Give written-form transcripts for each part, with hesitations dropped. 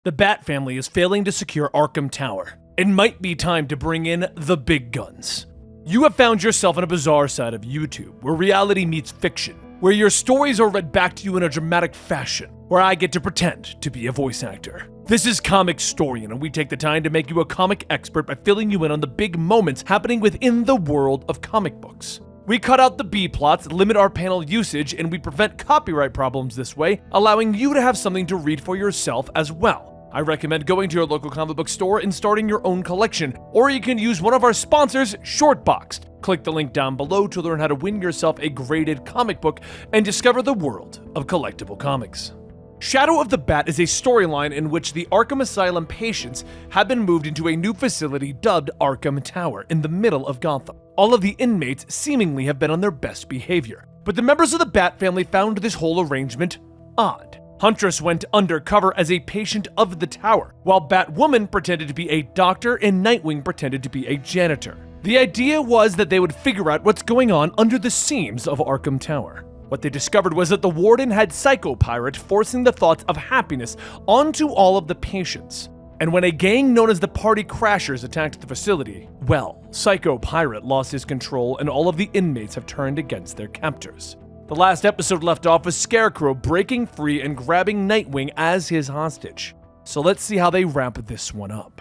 The Bat family is failing to secure Arkham Tower. It might be time to bring in the big guns. You have found yourself on a bizarre side of YouTube, where reality meets fiction, where your stories are read back to you in a dramatic fashion, where I get to pretend to be a voice actor. This is Comicstorian, and we take the time to make you a comic expert by filling you in on the big moments happening within the world of comic books. We cut out the B-plots, limit our panel usage, and we prevent copyright problems this way, allowing you to have something to read for yourself as well. I recommend going to your local comic book store and starting your own collection, or you can use one of our sponsors, Shortboxed. Click the link down below to learn how to win yourself a graded comic book and discover the world of collectible comics. Shadow of the Bat is a storyline in which the Arkham Asylum patients have been moved into a new facility dubbed Arkham Tower in the middle of Gotham. All of the inmates seemingly have been on their best behavior, but the members of the Bat family found this whole arrangement odd. Huntress went undercover as a patient of the tower, while Batwoman pretended to be a doctor and Nightwing pretended to be a janitor. The idea was that they would figure out what's going on under the seams of Arkham Tower. What they discovered was that the warden had Psycho Pirate forcing the thoughts of happiness onto all of the patients. And when a gang known as the Party Crashers attacked the facility, well, Psycho Pirate lost his control and all of the inmates have turned against their captors. The last episode left off with Scarecrow breaking free and grabbing Nightwing as his hostage. So let's see how they wrap this one up.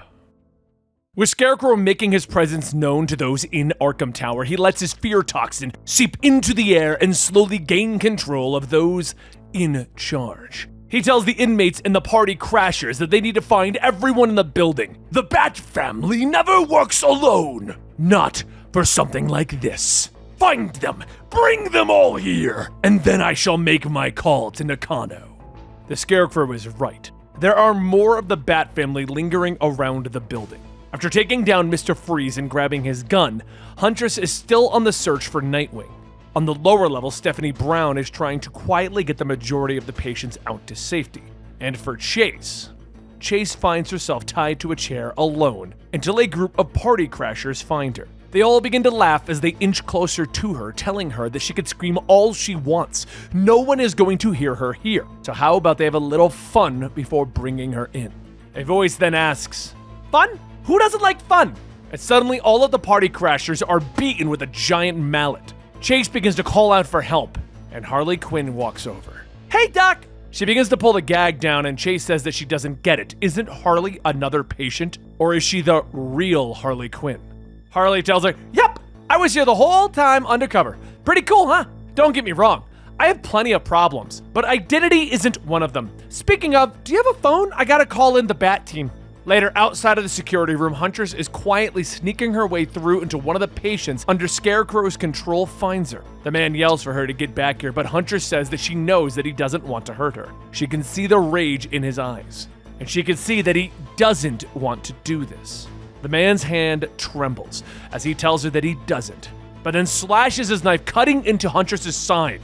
With Scarecrow making his presence known to those in Arkham Tower, he lets his fear toxin seep into the air and slowly gain control of those in charge. He tells the inmates and the Party Crashers that they need to find everyone in the building. The Bat family never works alone. Not for something like this. Find them, bring them all here, and then I shall make my call to Nakano. The Scarecrow is right. There are more of the Bat family lingering around the building. After taking down Mr. Freeze and grabbing his gun, Huntress is still on the search for Nightwing. On the lower level, Stephanie Brown is trying to quietly get the majority of the patients out to safety. And for Chase finds herself tied to a chair alone until a group of Party Crashers find her. They all begin to laugh as they inch closer to her, telling her that she could scream all she wants. No one is going to hear her here. So how about they have a little fun before bringing her in? A voice then asks, "Fun? Who doesn't like fun?" And suddenly all of the Party Crashers are beaten with a giant mallet. Chase begins to call out for help, and Harley Quinn walks over. "Hey, Doc!" She begins to pull the gag down, and Chase says that she doesn't get it. Isn't Harley another patient? Or is she the real Harley Quinn? Harley tells her, "Yep, I was here the whole time undercover. Pretty cool, huh? Don't get me wrong. I have plenty of problems, but identity isn't one of them. Speaking of, do you have a phone? I gotta call in the Bat team." Later, outside of the security room, Huntress is quietly sneaking her way through into one of the patients under Scarecrow's control finds her. The man yells for her to get back here, but Huntress says that she knows that he doesn't want to hurt her. She can see the rage in his eyes, and she can see that he doesn't want to do this. The man's hand trembles as he tells her that he doesn't, but then slashes his knife, cutting into Huntress's side.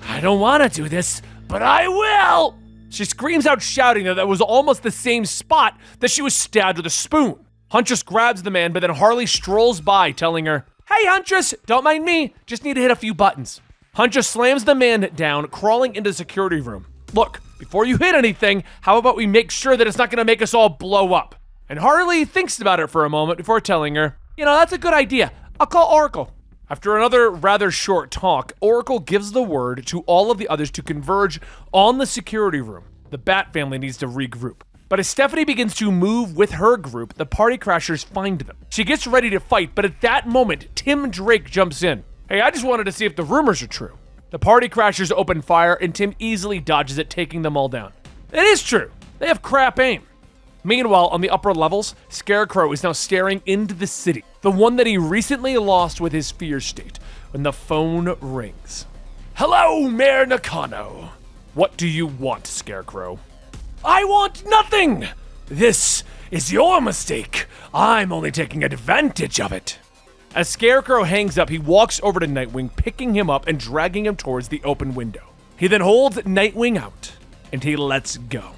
"I don't want to do this, but I will!" She screams out, shouting that was almost the same spot that she was stabbed with a spoon. Huntress grabs the man, but then Harley strolls by, telling her, "Hey, Huntress, don't mind me, just need to hit a few buttons." Huntress slams the man down, crawling into the security room. "Look, before you hit anything, how about we make sure that it's not going to make us all blow up?" And Harley thinks about it for a moment before telling her, "That's a good idea. I'll call Oracle." After another rather short talk, Oracle gives the word to all of the others to converge on the security room. The Bat family needs to regroup. But as Stephanie begins to move with her group, the Party Crashers find them. She gets ready to fight, but at that moment, Tim Drake jumps in. "Hey, I just wanted to see if the rumors are true." The Party Crashers open fire, and Tim easily dodges it, taking them all down. It is true. They have crap aim. Meanwhile, on the upper levels, Scarecrow is now staring into the city, the one that he recently lost with his fear state, when the phone rings. "Hello, Mayor Nakano." "What do you want, Scarecrow?" "I want nothing! This is your mistake. I'm only taking advantage of it." As Scarecrow hangs up, he walks over to Nightwing, picking him up and dragging him towards the open window. He then holds Nightwing out, and he lets go.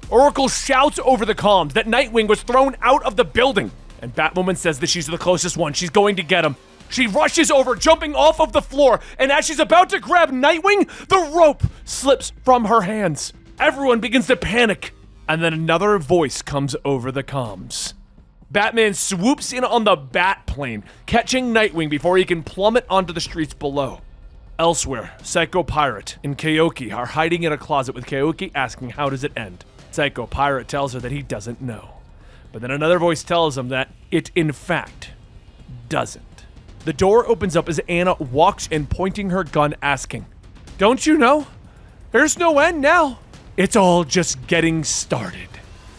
Oracle shouts over the comms that Nightwing was thrown out of the building, and Batwoman says that she's the closest one. She's going to get him. She rushes over, jumping off of the floor, and as she's about to grab Nightwing, the rope slips from her hands. Everyone begins to panic. And then another voice comes over the comms. Batman swoops in on the bat plane, catching Nightwing before he can plummet onto the streets below. Elsewhere, Psycho Pirate and Keoki are hiding in a closet with Keoki asking how does it end. Psycho Pirate tells her that he doesn't know. But then another voice tells him that it in fact doesn't. The door opens up as Anna walks in, pointing her gun, asking, "Don't you know? There's no end now. It's all just getting started."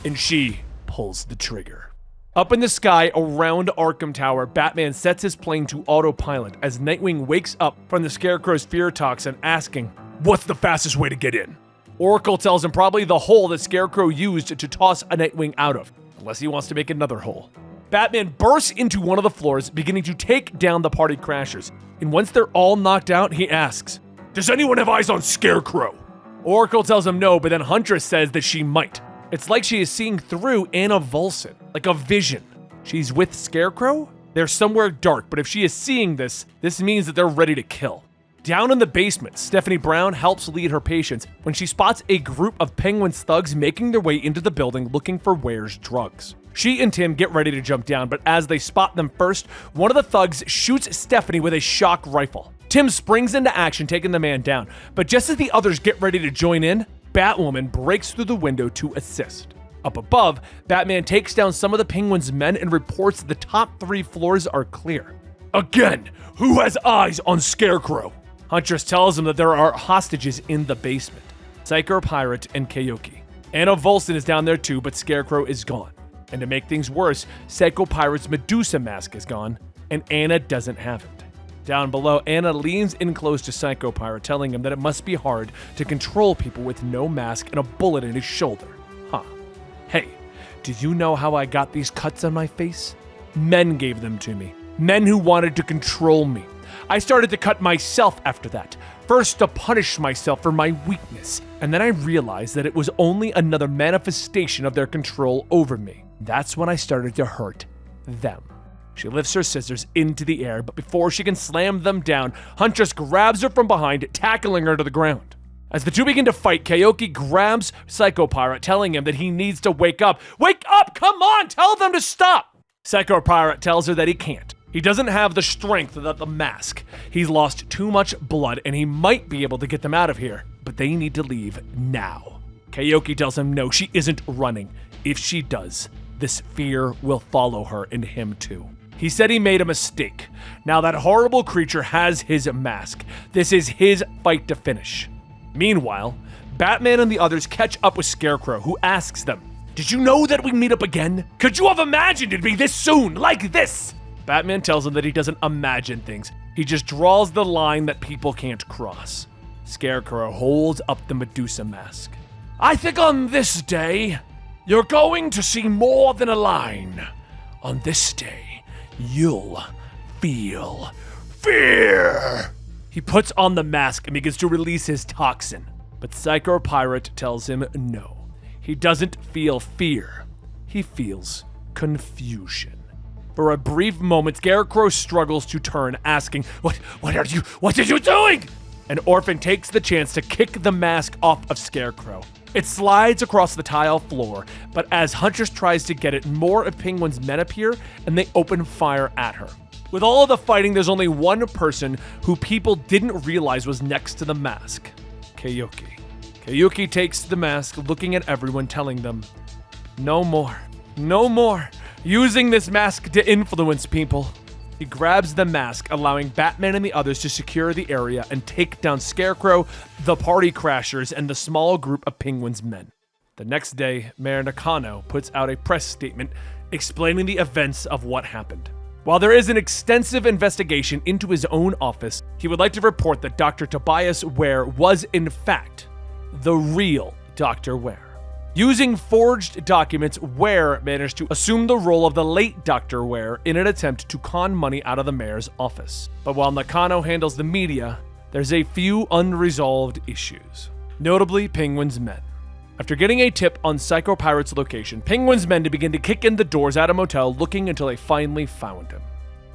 And she pulls the trigger. Up in the sky around Arkham Tower, Batman sets his plane to autopilot as Nightwing wakes up from the Scarecrow's fear toxin, asking, "What's the fastest way to get in?" Oracle tells him probably the hole that Scarecrow used to toss a Nightwing out of, unless he wants to make another hole. Batman bursts into one of the floors, beginning to take down the party crashers. And once they're all knocked out, he asks, "Does anyone have eyes on Scarecrow?" Oracle tells him no, but then Huntress says that she might. It's like she is seeing through Anna Volson, like a vision. She's with Scarecrow? They're somewhere dark, but if she is seeing this means that they're ready to kill. Down in the basement, Stephanie Brown helps lead her patients when she spots a group of Penguin's thugs making their way into the building looking for Ware's drugs. She and Tim get ready to jump down, but as they spot them first, one of the thugs shoots Stephanie with a shock rifle. Tim springs into action, taking the man down, but just as the others get ready to join in, Batwoman breaks through the window to assist. Up above, Batman takes down some of the Penguin's men and reports the top 3 floors are clear. Again, who has eyes on Scarecrow? Huntress tells him that there are hostages in the basement. Psycho Pirate and Keoki. Anna Volson is down there too, but Scarecrow is gone. And to make things worse, Psycho Pirate's Medusa mask is gone, and Anna doesn't have it. Down below, Anna leans in close to Psycho Pirate, telling him that it must be hard to control people with no mask and a bullet in his shoulder. Huh. Hey, do you know how I got these cuts on my face? Men gave them to me. Men who wanted to control me. I started to cut myself after that, first to punish myself for my weakness, and then I realized that it was only another manifestation of their control over me. That's when I started to hurt them. She lifts her scissors into the air, but before she can slam them down, Huntress grabs her from behind, tackling her to the ground. As the two begin to fight, Keoki grabs Psycho Pirate, telling him that he needs to wake up. Wake up! Come on! Tell them to stop! Psycho Pirate tells her that he can't. He doesn't have the strength of the mask. He's lost too much blood, and he might be able to get them out of here, but they need to leave now. Keoki tells him no, she isn't running. If she does, this fear will follow her and him too. He said he made a mistake. Now that horrible creature has his mask. This is his fight to finish. Meanwhile, Batman and the others catch up with Scarecrow, who asks them, "Did you know that we meet up again? Could you have imagined it'd be this soon, like this?" Batman tells him that he doesn't imagine things. He just draws the line that people can't cross. Scarecrow holds up the Medusa mask. "I think on this day, you're going to see more than a line. On this day, you'll feel fear." He puts on the mask and begins to release his toxin, but Psycho Pirate tells him no. He doesn't feel fear. He feels confusion. For a brief moment, Scarecrow struggles to turn, asking, What are you doing?" And Orphan takes the chance to kick the mask off of Scarecrow. It slides across the tile floor, but as Huntress tries to get it, more of Penguin's men appear, and they open fire at her. With all of the fighting, there's only one person who people didn't realize was next to the mask. Keoki. Keoki takes the mask, looking at everyone, telling them, "No more. No more using this mask to influence people." He grabs the mask, allowing Batman and the others to secure the area and take down Scarecrow, the party crashers, and the small group of Penguin's men. The next day, Mayor Nakano puts out a press statement explaining the events of what happened. While there is an extensive investigation into his own office, he would like to report that Dr. Tobias Ware was, in fact, the real Dr. Ware. Using forged documents, Ware managed to assume the role of the late Dr. Ware in an attempt to con money out of the mayor's office. But while Nakano handles the media, there's a few unresolved issues, notably Penguin's men. After getting a tip on Psycho Pirate's location, Penguin's men begin to kick in the doors at a motel, looking until they finally found him.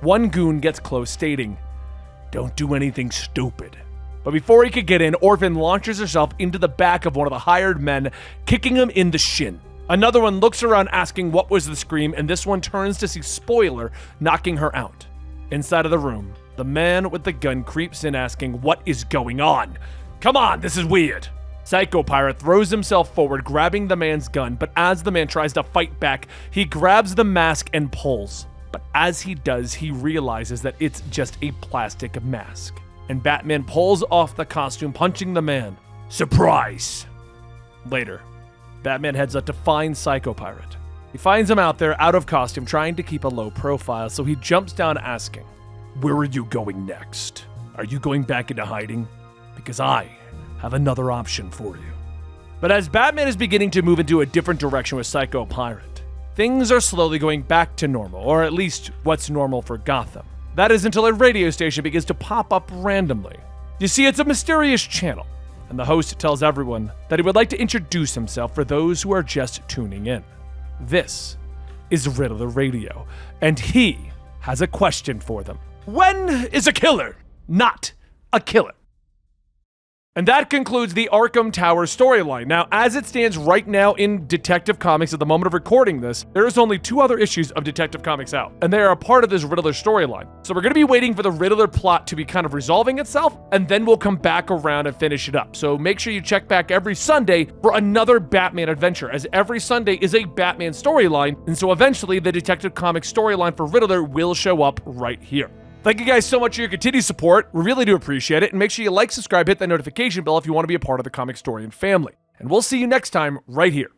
One goon gets close, stating, "Don't do anything stupid. But before he could get in, Orphan launches herself into the back of one of the hired men, kicking him in the shin. Another one looks around asking what was the scream, and this one turns to see Spoiler knocking her out. Inside of the room, the man with the gun creeps in asking what is going on. Come on, this is weird. Psycho Pirate throws himself forward, grabbing the man's gun, but as the man tries to fight back, he grabs the mask and pulls. But as he does, he realizes that it's just a plastic mask. And Batman pulls off the costume, punching the man. Surprise! Later, Batman heads out to find Psycho Pirate. He finds him out there, out of costume, trying to keep a low profile, so he jumps down asking, "Where are you going next? Are you going back into hiding? Because I have another option for you." But as Batman is beginning to move into a different direction with Psycho Pirate, things are slowly going back to normal, or at least what's normal for Gotham. That is until a radio station begins to pop up randomly. You see, it's a mysterious channel, and the host tells everyone that he would like to introduce himself for those who are just tuning in. This is Riddler Radio, and he has a question for them. When is a killer not a killer? And that concludes the Arkham Tower storyline. Now, as it stands right now in Detective Comics at the moment of recording this, there is only 2 other issues of Detective Comics out, and they are a part of this Riddler storyline. So we're going to be waiting for the Riddler plot to be kind of resolving itself, and then we'll come back around and finish it up. So make sure you check back every Sunday for another Batman adventure, as every Sunday is a Batman storyline, and so eventually the Detective Comics storyline for Riddler will show up right here. Thank you guys so much for your continued support. We really do appreciate it. And make sure you like, subscribe, hit that notification bell if you want to be a part of the Comicstorian family. And we'll see you next time right here.